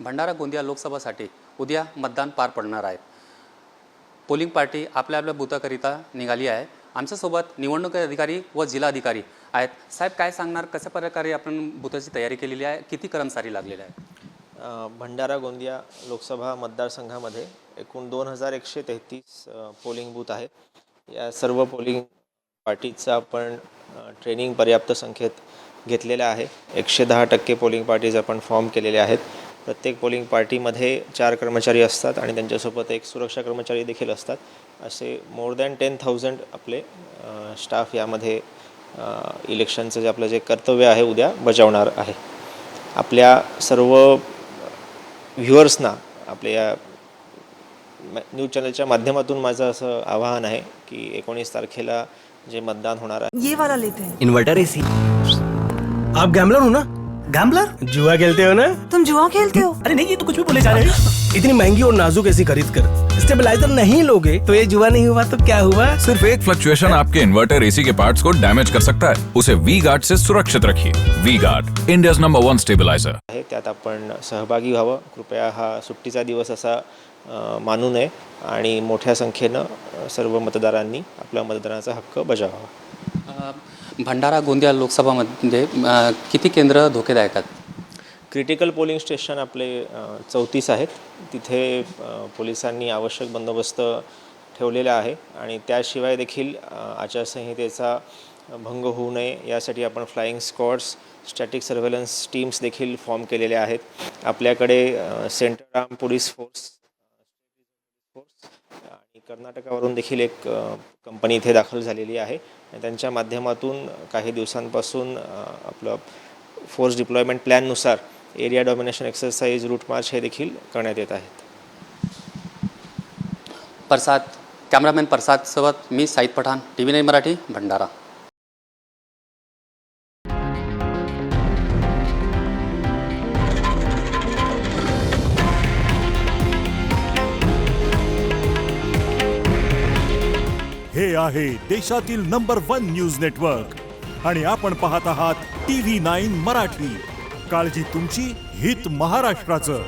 भंडारा गोंदिया लोकसभासाठी उद्या मतदान पार पडणार आहे। पोलिंग पार्टी आपल्या आपल्या बूथाकरिता निघाली आहे। आमच्यासोबत निवडणूक अधिकारी व जिल्हा अधिकारी आहेत। साहेब काय सांगणार, कशा प्रकारे आपण बूथाची तयारी केलेली आहे, किती कर्मचारी लागलेले आहेत? भंडारा गोंदिया लोकसभा मतदारसंघामध्ये एकूण 2133 पोलिंग बूथ आहेत। या सर्व पोलिंग पार्टीचा आपण ट्रेनिंग पर्याप्त संख्येत घेतलेला आहे। 110% पोलिंग पार्टीज आपण फॉर्म केलेले आहेत। प्रत्येक पोलिंग पार्टीमध्ये 4 कर्मचारी असतात आणि त्यांच्यासोबत एक सुरक्षा कर्मचारी देखील असतात। असे मोर दॅन 10,000 आपले स्टाफ यामध्ये इलेक्शनचं आपलं जे कर्तव्य आहे उद्या बजावणार आहे। आपल्या सर्व व्ह्युअर्सना आपल्या या न्यूज चॅनलच्या माध्यमातून माझं असं आवाहन आहे की 19 तारखेला जे मतदान होणार आहे, ये वाला लेते हैं। Inverter AC. आप गैम्बलर हो ना? गैम्बलर? जुआ खेलते हो ना? तुम जुआ खेलते हो? अरे नहीं, ये तो कुछ भी बोले जा रहे हैं। इतनी महंगी और नाजुक एसी खरीद कर स्टेबलाइजर नहीं लोगे तो ये जुआ नहीं हुआ तो क्या हुआ? सिर्फ एक फ्लक्चुएशन आपके इन्वर्टर एसी के पार्ट्स को डैमेज कर सकता है। उसे वी गार्ड से सुरक्षित रखिए। V guard, India's number 1 stabiliser आहे। त्यात आपण सहभागी व्हावं। कृपया हा सुट्टीचा दिवस असा मानू नये आणि मोठ्या संख्येनं सर्व मतदारांनी आपला मतदानाचा हक्क बजावावा। भंडारा गोंदिया लोकसभामध्ये किती केंद्र धोकेदायक आहेत? क्रिटिकल पोलिंग स्टेशन आपले 34 आहेत। तिथे पोलिसांनी आवश्यक बंदोबस्त ठेवलेला आहे आणि त्याशिवाय देखील आचारसंहितेचा भंग होऊ नये यासाठी आपण flying squads, static surveillance teams देखील फॉर्म केलेल्या आहेत। आपल्याकडे सेंट्रल आर्म पोलीस फोर्स आणि कर्नाटकावरून देखील एक कंपनी इथे दाखल झालेली आहे आणि त्यांच्या माध्यमातून काही दिवसांपासून आपलं फोर्स डिप्लॉयमेंट प्लॅननुसार area domination exercise, route march हे देखील करण्यात येत आहेत। प्रसाद, कॅमेरामॅन प्रसाद सोबत मी साईद पठाण, TV9 मराठी, भंडारा। हे आहे देशातील नंबर 1 न्यूज नेटवर्क आणि आपण पाहत आहात TV9 मराठी। काळजी तुमची, हित महाराष्ट्राचं।